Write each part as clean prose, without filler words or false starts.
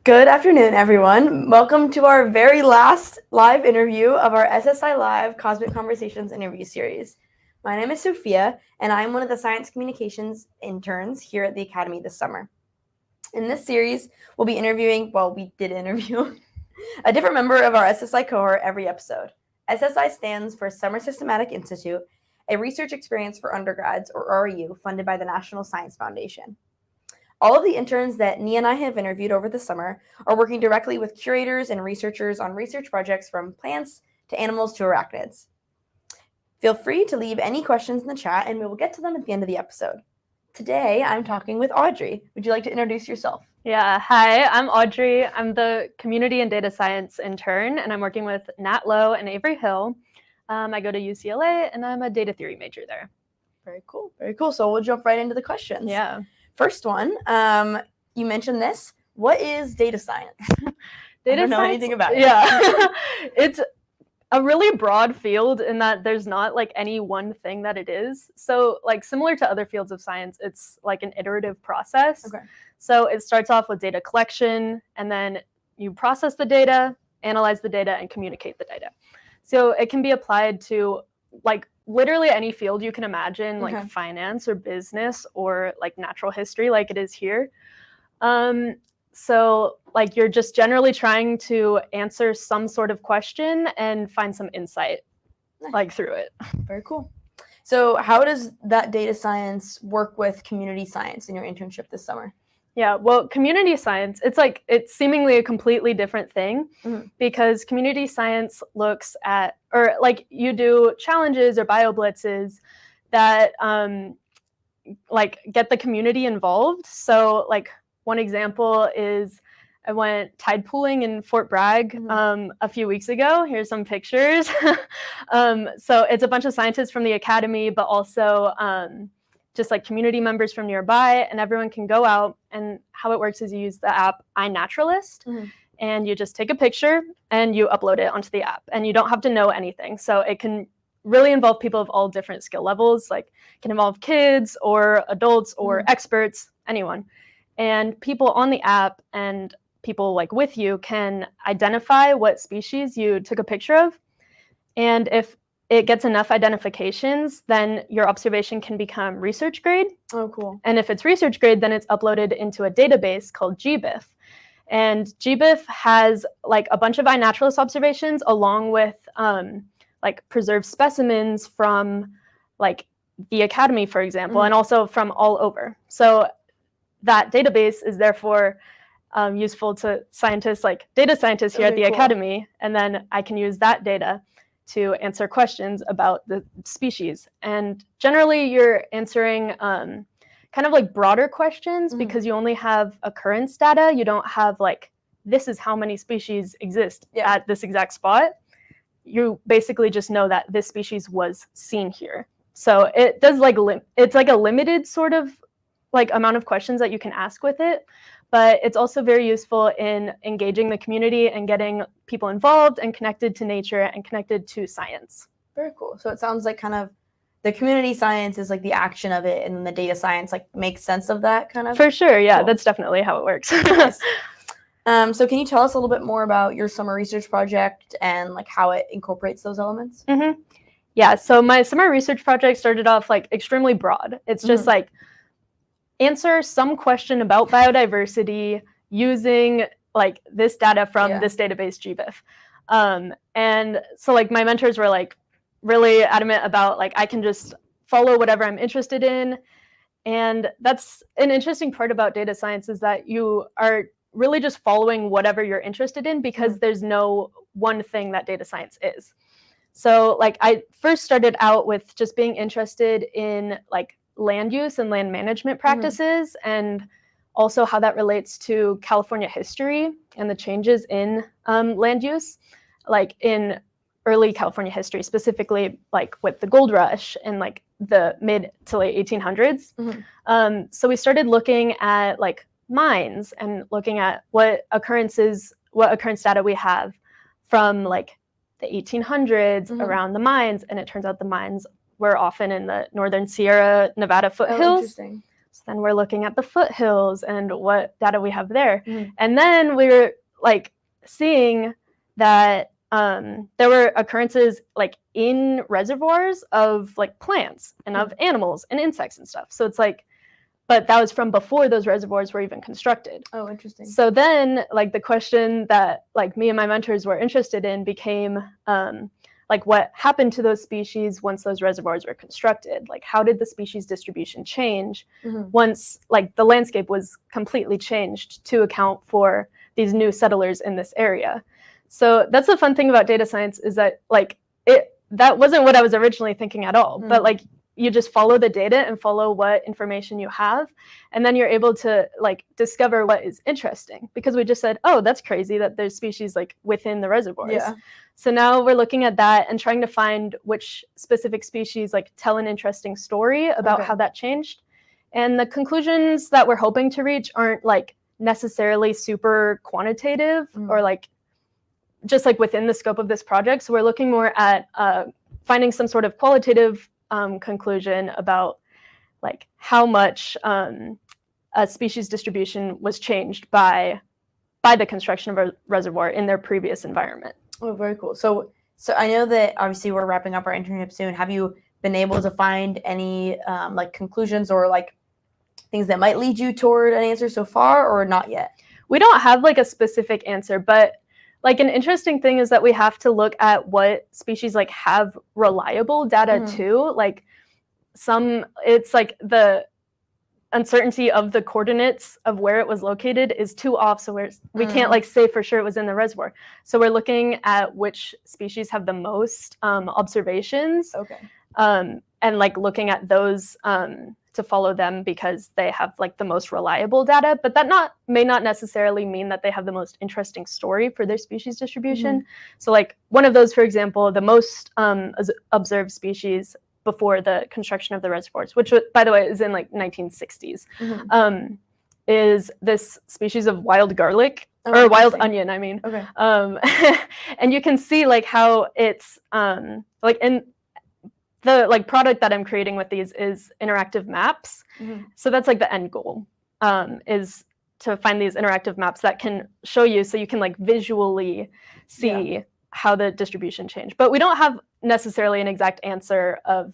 Good afternoon, everyone. Welcome to our very last live interview of our SSI Live Cosmic Conversations interview series. My name is Sophia, and I'm one of the science communications interns here at the Academy this summer. In this series, we'll be interviewing, we did interview, a different member of our SSI cohort every episode. SSI stands for Summer Systematic Institute, a research experience for undergrads, or REU, funded by the National Science Foundation. All of the interns that Nia and I have interviewed over the summer are working directly with curators and researchers on research projects from plants to animals to arachnids. Feel free to leave any questions in the chat and we will get to them at the end of the episode. Today, I'm talking with Audrey. Would you like to introduce yourself? Yeah, hi, I'm Audrey. I'm the Community and Data Science intern, and I'm working with Nat Lowe and Avery Hill. I go to UCLA, and I'm a data theory major there. Very cool, very cool. So we'll jump right into the questions. Yeah. First one, you mentioned this. What is data science? Data I don't know science, anything about it. Yeah, it's a really broad field in that there's not like any one thing that it is. So like similar to other fields of science, it's like an iterative process. Okay. So it starts off with data collection, and then you process the data, analyze the data, and communicate the data. So it can be applied to like literally any field you can imagine, like finance or business or like natural history, like it is here. So like you're just generally trying to answer some sort of question and find some insight like through it. Very cool. So how does that data science work with community science in your internship this summer? Yeah, well, community science, it's seemingly a completely different thing because community science looks at, or like you do challenges or bio blitzes that like get the community involved. So like one example is I went tide pooling in Fort Bragg a few weeks ago. Here's some pictures. So it's a bunch of scientists from the academy, but also just like community members from nearby, and everyone can go out. And how it works is you use the app iNaturalist, and you just take a picture and you upload it onto the app, and you don't have to know anything. So it can really involve people of all different skill levels, like it can involve kids or adults or experts, anyone. And people on the app and people like with you can identify what species you took a picture of. And if it gets enough identifications, then your observation can become research grade. Oh, cool. And if it's research grade, then it's uploaded into a database called GBIF. And GBIF has like a bunch of iNaturalist observations along with like preserved specimens from like the academy, for example, and also from all over. So that database is therefore useful to scientists, like data scientists here at the academy, and then I can use that data to answer questions about the species. And generally you're answering kind of like broader questions because you only have occurrence data. You don't have like, this is how many species exist at this exact spot. You basically just know that this species was seen here. So it does like, it's like a limited sort of like amount of questions that you can ask with it, but it's also very useful in engaging the community and getting people involved and connected to nature and connected to science. Very cool. So it sounds like kind of the community science is like the action of it, and then the data science like makes sense of that kind of? For sure, yeah, Cool. That's definitely how it works. Nice. So can you tell us a little bit more about your summer research project and like how it incorporates those elements? Yeah, so my summer research project started off like extremely broad. It's just like answer some question about biodiversity using like this data from this database GBIF. And so like my mentors were like really adamant about like I can just follow whatever I'm interested in. And that's an interesting part about data science is that you are really just following whatever you're interested in because there's no one thing that data science is. So like I first started out with just being interested in like land use and land management practices and also how that relates to California history and the changes in land use, like in early California history, specifically like with the gold rush in like the mid to late 1800s. So we started looking at like mines and looking at what occurrence data we have from like the 1800s around the mines. And it turns out the mines were often in the northern Sierra Nevada foothills. So then we're looking at the foothills and what data we have there. Mhm. And then we're like seeing that there were occurrences like in reservoirs of like plants and of animals and insects and stuff. So it's like, but that was from before those reservoirs were even constructed. Oh, interesting. So then like the question that like me and my mentors were interested in became like what happened to those species once those reservoirs were constructed? Like how did the species distribution change once like the landscape was completely changed to account for these new settlers in this area? So that's the fun thing about data science is that like that wasn't what I was originally thinking at all, but like you just follow the data and follow what information you have, and then you're able to like discover what is interesting, because we just said, oh, that's crazy that there's species like within the reservoirs. Yeah. So now we're looking at that and trying to find which specific species like tell an interesting story about how that changed. And the conclusions that we're hoping to reach aren't like necessarily super quantitative or like just like within the scope of this project. So we're looking more at finding some sort of qualitative conclusion about like how much a species distribution was changed by the construction of a reservoir in their previous environment. Oh, very cool. So I know that obviously we're wrapping up our internship soon. Have you been able to find any like conclusions or like things that might lead you toward an answer so far, or not yet? We don't have like a specific answer, but like an interesting thing is that we have to look at what species like have reliable data too. Like it's like the uncertainty of the coordinates of where it was located is too off, so we can't like say for sure it was in the reservoir. So we're looking at which species have the most observations, and like looking at those to follow them because they have like the most reliable data, but that may not necessarily mean that they have the most interesting story for their species distribution. So like one of those, for example, the most observed species before the construction of the reservoirs, which by the way is in like 1960s, is this species of wild garlic, or wild onion, I mean. And you can see like how it's like in the like product that I'm creating with these is interactive maps. So that's like the end goal, is to find these interactive maps that can show you, so you can like visually see how the distribution changed. But we don't have necessarily an exact answer of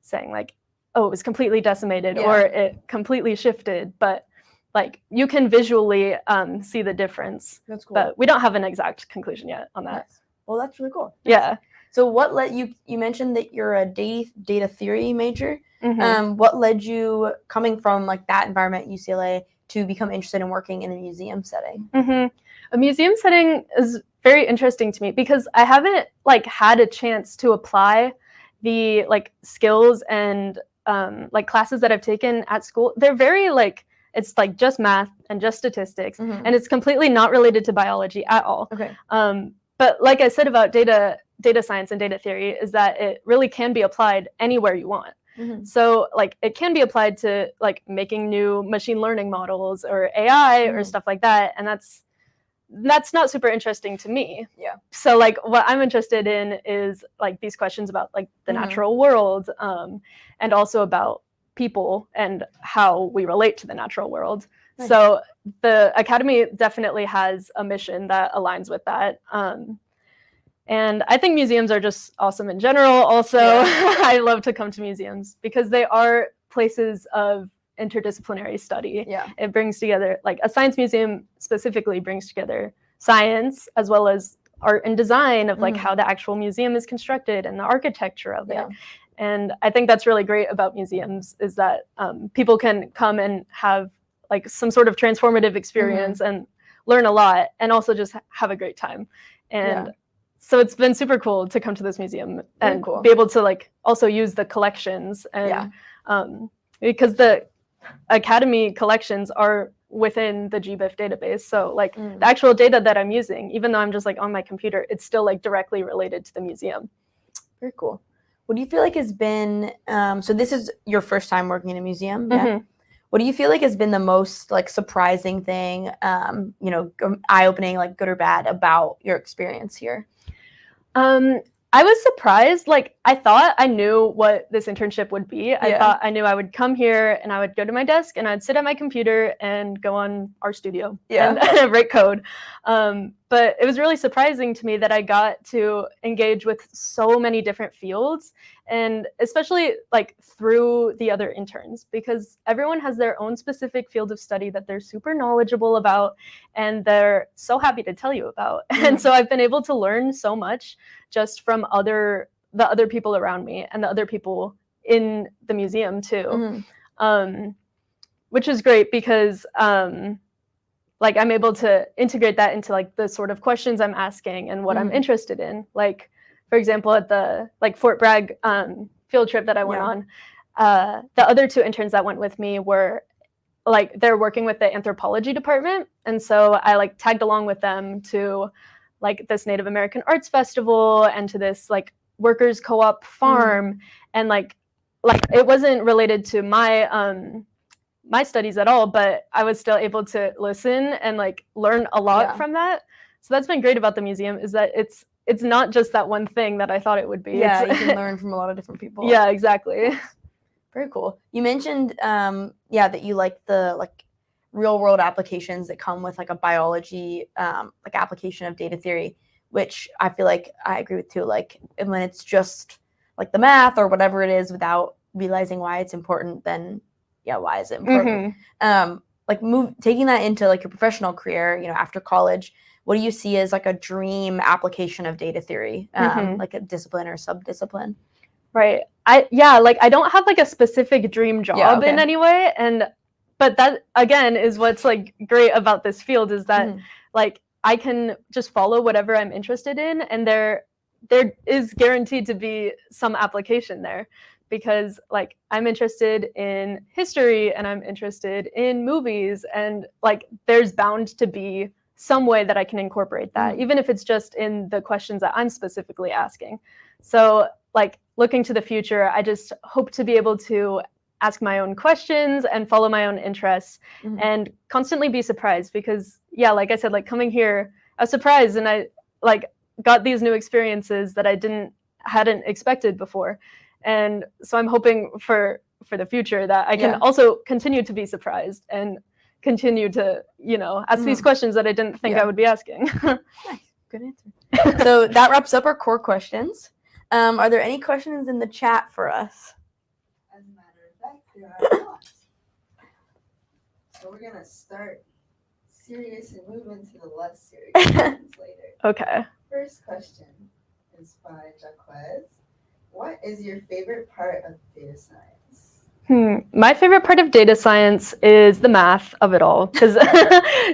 saying like, oh, it was completely decimated or it completely shifted, but like you can visually see the difference. That's cool. But we don't have an exact conclusion yet on that. Nice. Well, that's really cool. Yeah. So what led you mentioned that you're a data theory major. What led you, coming from like that environment at UCLA, to become interested in working in a museum setting? A museum setting is very interesting to me because I haven't like had a chance to apply the like skills and like classes that I've taken at school. They're very like, it's like just math and just statistics, and it's completely not related to biology at all. But like I said about data science and data theory is that it really can be applied anywhere you want. So like it can be applied to like making new machine learning models or AI or stuff like that, and that's not super interesting to me. So like what I'm interested in is like these questions about like the natural world, and also about people and how we relate to the natural world. So the Academy definitely has a mission that aligns with that. And I think museums are just awesome in general. Also, I love to come to museums because they are places of interdisciplinary study. It brings together, like a science museum specifically brings together science as well as art and design of like how the actual museum is constructed and the architecture of it. And I think that's really great about museums is that people can come and have like some sort of transformative experience and learn a lot and also just have a great time. And so it's been super cool to come to this museum and be able to like also use the collections and because the Academy collections are within the GBIF database. So like the actual data that I'm using, even though I'm just like on my computer, it's still like directly related to the museum. Very cool. What do you feel like has been, so this is your first time working in a museum? What do you feel like has been the most like surprising thing, you know, eye-opening, like good or bad, about your experience here? I was surprised. Like, I thought I knew what this internship would be. I thought I knew I would come here and I would go to my desk and I'd sit at my computer and go on RStudio and write code. But it was really surprising to me that I got to engage with so many different fields, and especially like through the other interns, because everyone has their own specific field of study that they're super knowledgeable about and they're so happy to tell you about. And so I've been able to learn so much just from the other people around me and the other people in the museum too. Which is great because like I'm able to integrate that into like the sort of questions I'm asking and what I'm interested in. Like, for example, at the like Fort Bragg field trip that I went on, the other two interns that went with me were like, they're working with the anthropology department. And so I like tagged along with them to like this Native American Arts Festival and to this like workers co-op farm. And like it wasn't related to my my studies at all, but I was still able to listen and like learn a lot from that. So that's been great about the museum, is that it's not just that one thing that I thought it would be. Yeah, you can learn from a lot of different people. Yeah, exactly. Very cool. You mentioned that you like the like real world applications that come with like a biology like application of data theory, which I feel like I agree with too. Like when it's just like the math or whatever it is without realizing why it's important, then why is it important? Like taking that into like your professional career, after college, what do you see as like a dream application of data theory, like a discipline or sub-discipline? Right. I don't have like a specific dream job in any way. But that again is what's like great about this field, is that like I can just follow whatever I'm interested in, and there is guaranteed to be some application there, because like I'm interested in history and I'm interested in movies, and like there's bound to be some way that I can incorporate that, even if it's just in the questions that I'm specifically asking. So like looking to the future, I just hope to be able to ask my own questions and follow my own interests and constantly be surprised, because like I said, like coming here, I was surprised and I like got these new experiences that I hadn't expected before. And so I'm hoping for the future that I can also continue to be surprised and continue to, ask these questions that I didn't think I would be asking. Nice. Good answer. So that wraps up our core questions. Are there any questions in the chat for us? As a matter of fact, there are not. So we're going to start serious and move into the less serious questions later. Okay. First question is by Jaquez. What is your favorite part of data science? My favorite part of data science is the math of it all, because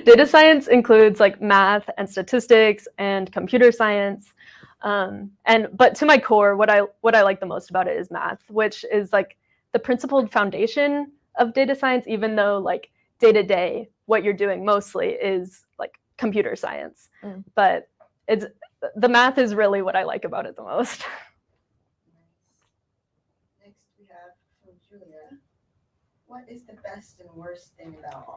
data science includes like math and statistics and computer science. But to my core, what I like the most about it is math, which is like the principled foundation of data science, even though like day to day, what you're doing mostly is like computer science. But the math is really what I like about it the most. Next we have from Julia. What is the best and worst thing about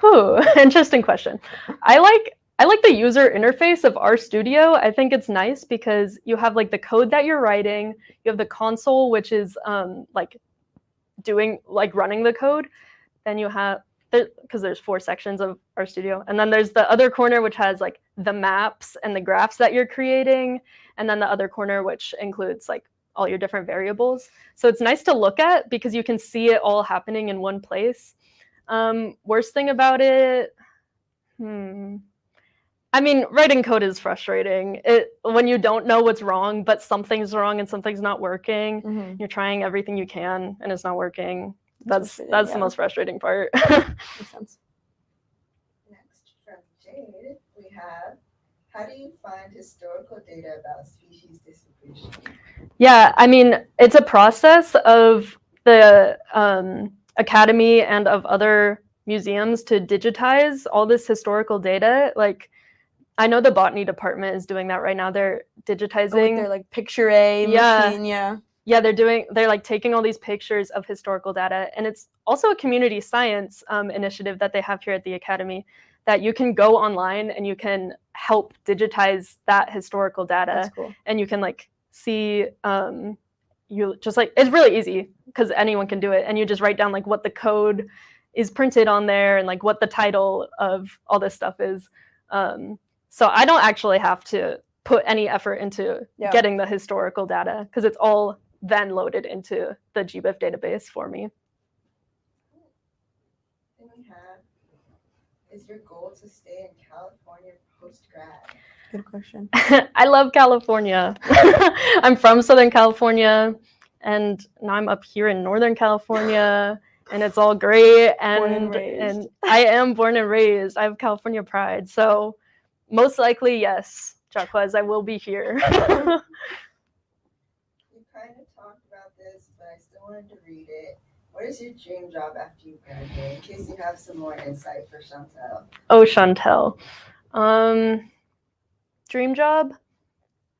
R? Interesting question. I like the user interface of RStudio. I think it's nice because you have like the code that you're writing, you have the console, which is like running the code. Then you have, because there's 4 sections of RStudio, and then there's the other corner which has like the maps and the graphs that you're creating, and then the other corner which includes like all your different variables. So it's nice to look at because you can see it all happening in one place. Worst thing about it, I mean, writing code is frustrating. When you don't know what's wrong, but something's wrong and something's not working, you're trying everything you can and it's not working. That's the most frustrating part. Makes sense. Next from Jade, we have, how do you find historical data about species distribution? Yeah, I mean, it's a process of the Academy and of other museums to digitize all this historical data. Like, I know the botany department is doing that right now. They're digitizing. They're like picture A machine, Yeah, they're like taking all these pictures of historical data, and it's also a community science initiative that they have here at the Academy that you can go online and you can help digitize that historical data. That's cool. And you can like see you just like, it's really easy because anyone can do it, and you just write down like what the code is printed on there and like what the title of all this stuff is. So I don't actually have to put any effort into getting the historical data because it's all then loaded into the GBIF database for me. Then we have, is your goal to stay in California post-grad? Good question. I love California. I'm from Southern California, and now I'm up here in Northern California, and it's all great. And I am born and raised. I have California pride. So most likely, yes, Jacquez, I will be here. You kind of talked about this, but I still wanted to read it. What is your dream job after you graduate? In case you have some more insight for Chantel. Oh, Chantel. Dream job?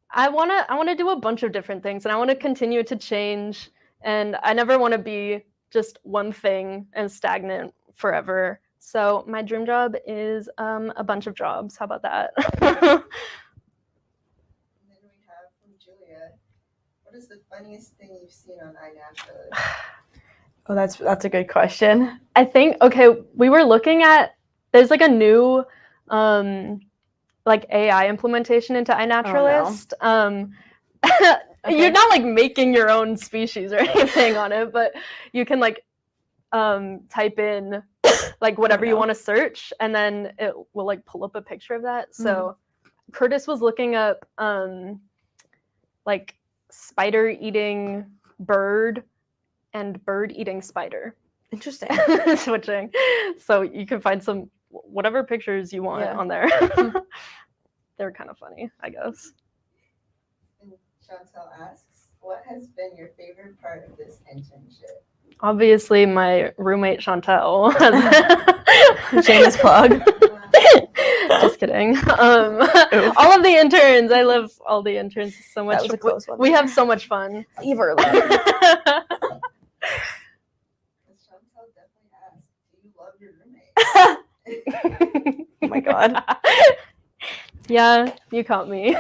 I wanna do a bunch of different things, and I want to continue to change, and I never want to be just one thing and stagnant forever. So my dream job is a bunch of jobs. How about that? And then we have from Julia, what is the funniest thing you've seen on iNaturalist? Oh, that's a good question. I think, okay, we were looking at, there's like a new like AI implementation into iNaturalist. You're not like making your own species or anything on it, but you can like type in like whatever you want to search, and then it will like pull up a picture of that. So Curtis was looking up like spider eating bird and bird eating spider. Interesting. Switching. So you can find some whatever pictures you want on there. They're kind of funny, I guess. And Chantel asks, what has been your favorite part of this internship? Obviously, my roommate Chantel. Shameless plug. Just kidding. All of the interns. I love all the interns so much. That was a close one. We have so much fun. Leave early. Chantel definitely asked, do you love your roommate? Oh my god. Yeah, you caught me.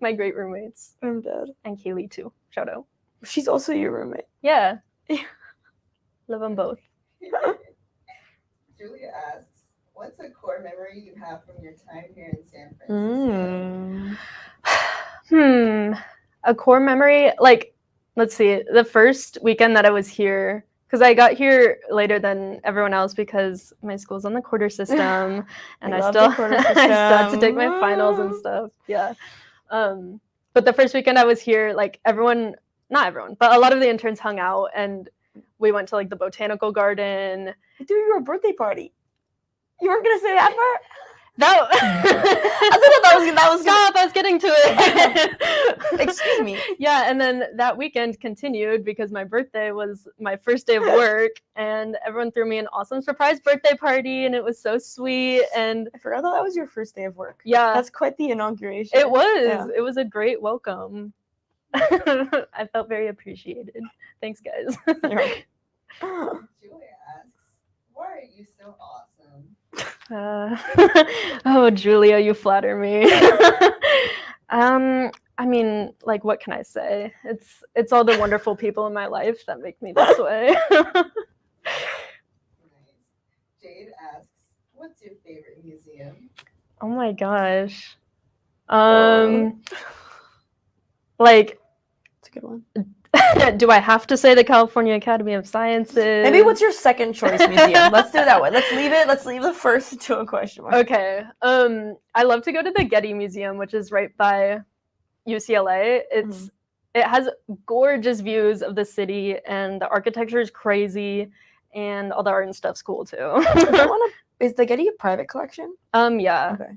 My great roommates. I'm dead. And Kaylee too. Shout out. She's also your roommate. Yeah. Love them both. Julia asks, what's a core memory you have from your time here in San Francisco? A core memory, like, let's see, the first weekend that I was here, because I got here later than everyone else because my school's on the quarter system, and I still had to take my finals and stuff. Yeah. But the first weekend I was here, like not everyone, but a lot of the interns hung out, and we went to like the botanical garden. I threw you a birthday party. You weren't gonna say that part? No. I thought that was Stop, I was getting to it. Excuse me. Yeah, and then that weekend continued because my birthday was my first day of work, and everyone threw me an awesome surprise birthday party, and it was so sweet. And I forgot that was your first day of work. Yeah. That's quite the inauguration. It was. Yeah. It was a great welcome. I felt very appreciated. Thanks, guys. Julia asks, why are you so awesome? Oh, Julia, you flatter me. I mean, like, what can I say? It's all the wonderful people in my life that make me this way. Nice. Jade asks, what's your favorite museum? Oh my gosh. Like, it's a good one. Do I have to say the California Academy of Sciences? Maybe what's your second choice museum? Let's do it that way. Let's leave the first to a question mark. Okay. I love to go to the Getty Museum, which is right by UCLA. It has gorgeous views of the city, and the architecture is crazy, and all the art and stuff's cool too. Is the Getty a private collection? Yeah. Okay.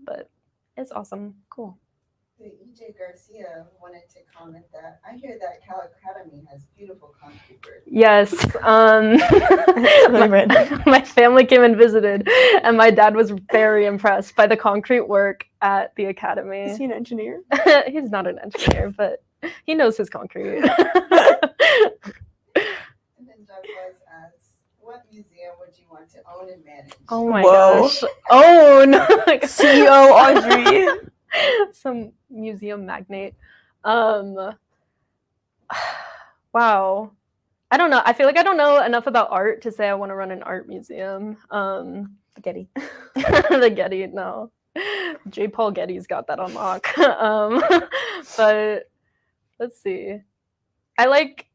But it's awesome. Cool. The EJ Garcia wanted to comment that I hear that Cal Academy has beautiful concrete work. Yes. My family came and visited, and my dad was very impressed by the concrete work at the academy. Is he an engineer? He's not an engineer, but he knows his concrete. And then Douglas asks, What museum would you want to own and manage? Oh my Whoa. gosh. Oh no. CEO Audrey. Some museum magnate. Wow. I don't know. I feel like I don't know enough about art to say I want to run an art museum. The Getty. The Getty, no. J. Paul Getty's got that on lock. But let's see. I like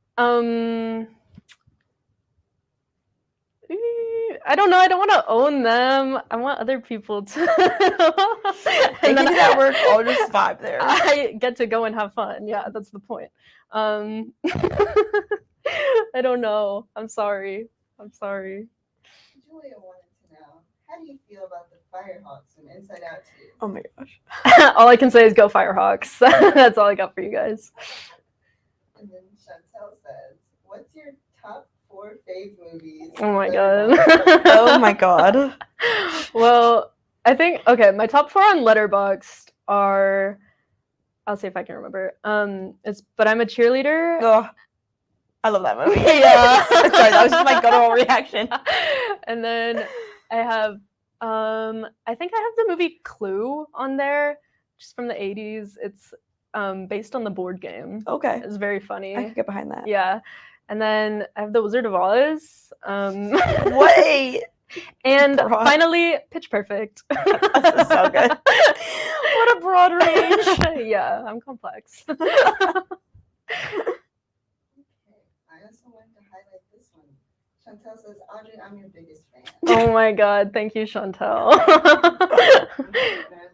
I don't know. I don't want to own them. I want other people to. They can do that work. I'll just vibe there. I get to go and have fun. Yeah, that's the point. I don't know. I'm sorry. Julia wanted to know, how do you feel about the Firehawks from Inside Out 2? Oh my gosh. All I can say is go Firehawks. That's all I got for you guys. And then Chantel says, what's your top 4 fave movies? Oh my god. Oh my god. Well, I think my top 4 on Letterboxd are, I'll see if I can remember. It's But I'm a Cheerleader. Oh, I love that movie. Yeah. Sorry, that was just my guttural reaction. And then I have I think I have the movie Clue on there, just from the 80s. It's based on the board game. Okay. It's very funny. I can get behind that. Yeah. And then I have The Wizard of Oz. Wait. And Broad. finally, Pitch Perfect. This is so good. What a broad range. Yeah, I'm complex. Okay, I also wanted to highlight this one. Chantel says, Audrey, I'm your biggest fan. Oh my god, thank you, Chantel. And our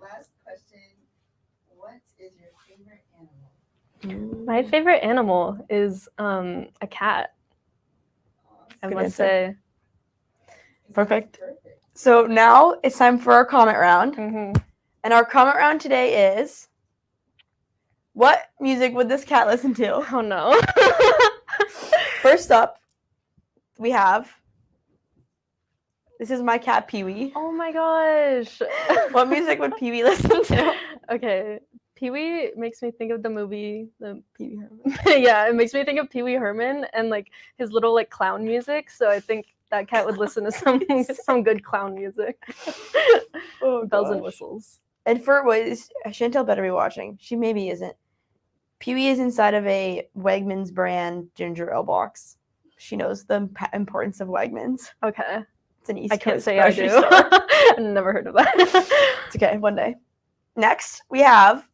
last question, what is your favorite animal? My favorite animal is a cat, I Good must answer. say. Perfect. Perfect. So now it's time for our comment round. Mm-hmm. And our comment round today is, what music would this cat listen to? Oh no. First up, we have, this is my cat Pee-wee. Oh my gosh. What music would Pee-wee listen to? Okay. Pee-wee makes me think of the movie, Pee-wee Herman. yeah, it makes me think of Pee-wee Herman and like his little like clown music. So I think that cat would listen to some good clown music. Oh, Bells and gosh. whistles. And for what is Chantel better be watching? She maybe isn't. Pee-wee is inside of a Wegmans brand ginger ale box. She knows the importance of Wegmans. Okay. It's an East I can't Coast say I grocery do. store. I've never heard of that. It's okay, one day. Next, we have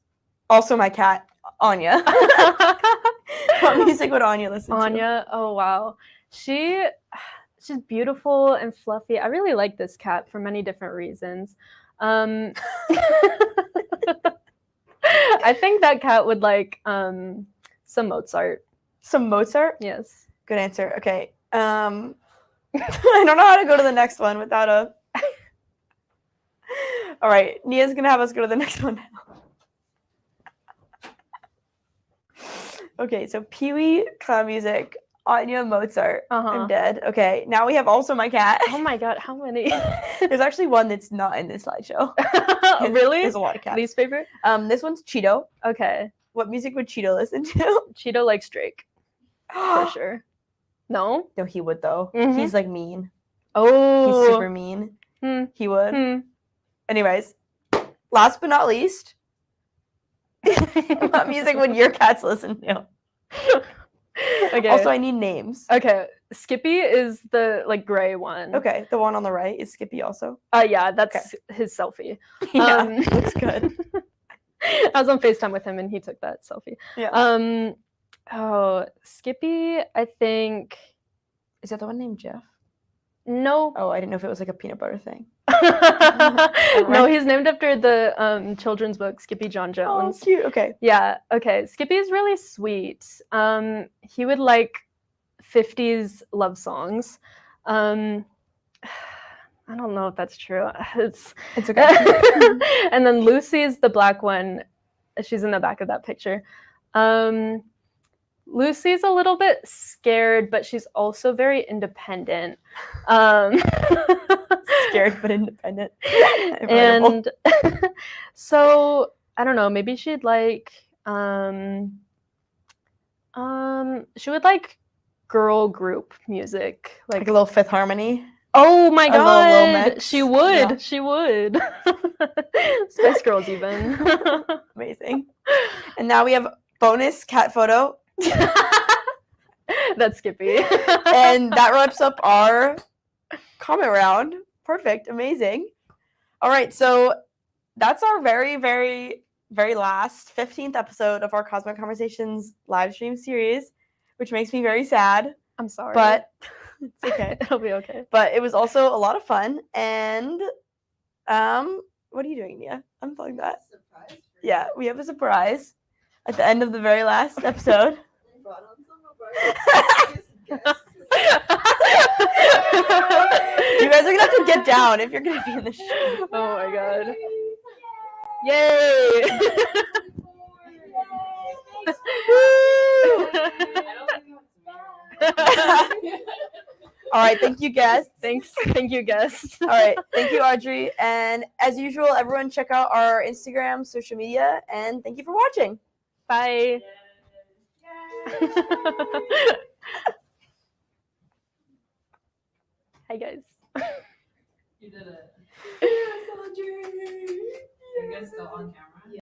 also my cat, Anya. What music would Anya listen to? Anya, oh wow. She's beautiful and fluffy. I really like this cat for many different reasons. I think that cat would like some Mozart. Some Mozart? Yes. Good answer. Okay. I don't know how to go to the next one without a... All right. Nia's going to have us go to the next one now. Okay, so Pee-wee, clown music, Anya, Mozart. I'm dead. Okay, now we have also my cat. Oh my god, how many? There's actually one that's not in this slideshow. Really? There's a lot of cats. Least favorite? This one's Cheeto. Okay. What music would Cheeto listen to? Cheeto likes Drake, for sure. No? No, he would though. Mhm. He's like mean. Oh. He's super mean. Hmm. He would. Hmm. Anyways, last but not least, what music would your cats listen to? Okay. Also, I need names. Okay. Skippy is the like gray one. Okay, the one on the right is Skippy also. Yeah, that's his selfie. Yeah, looks good. I was on FaceTime with him and he took that selfie. Yeah. Oh, Skippy, I think. Is that the one named Jeff? No. Oh, I didn't know if it was like a peanut butter thing. No, he's named after the children's book Skippy John Oh, Jones. cute. Okay. Yeah, okay. Skippy's really sweet. He would like 50s love songs. I don't know if that's true. It's okay. And then Lucy's the black one. She's in the back of that picture. Lucy's a little bit scared, but she's also very independent. Scared but independent. And so I don't know, maybe she'd like she would like girl group music. Like a little Fifth Harmony. Oh my a little low god, mix. she would. Yeah. She would. Spice Girls even. Amazing. And now we have bonus cat photo. That's Skippy. And that wraps up our comment round. Perfect. Amazing. All right. So that's our very, very, very last 15th episode of our Cosmic Conversations live stream series, which makes me very sad. I'm sorry. But it's okay. It'll be okay. But it was also a lot of fun. And what are you doing, Nia? Unplug that. Surprise for Yeah, we have a surprise at the end of the very last episode. We brought on some of our biggest guests. You guys are gonna have to get down if you're gonna be in the show. Oh my god. Yay! All right, thank you, guests. Thank you, guests. All right, thank you, Audrey. And as usual, everyone check out our Instagram, social media, and thank you for watching. Bye. Hi, guys. You did it. Yes, Audrey. You guys still on camera?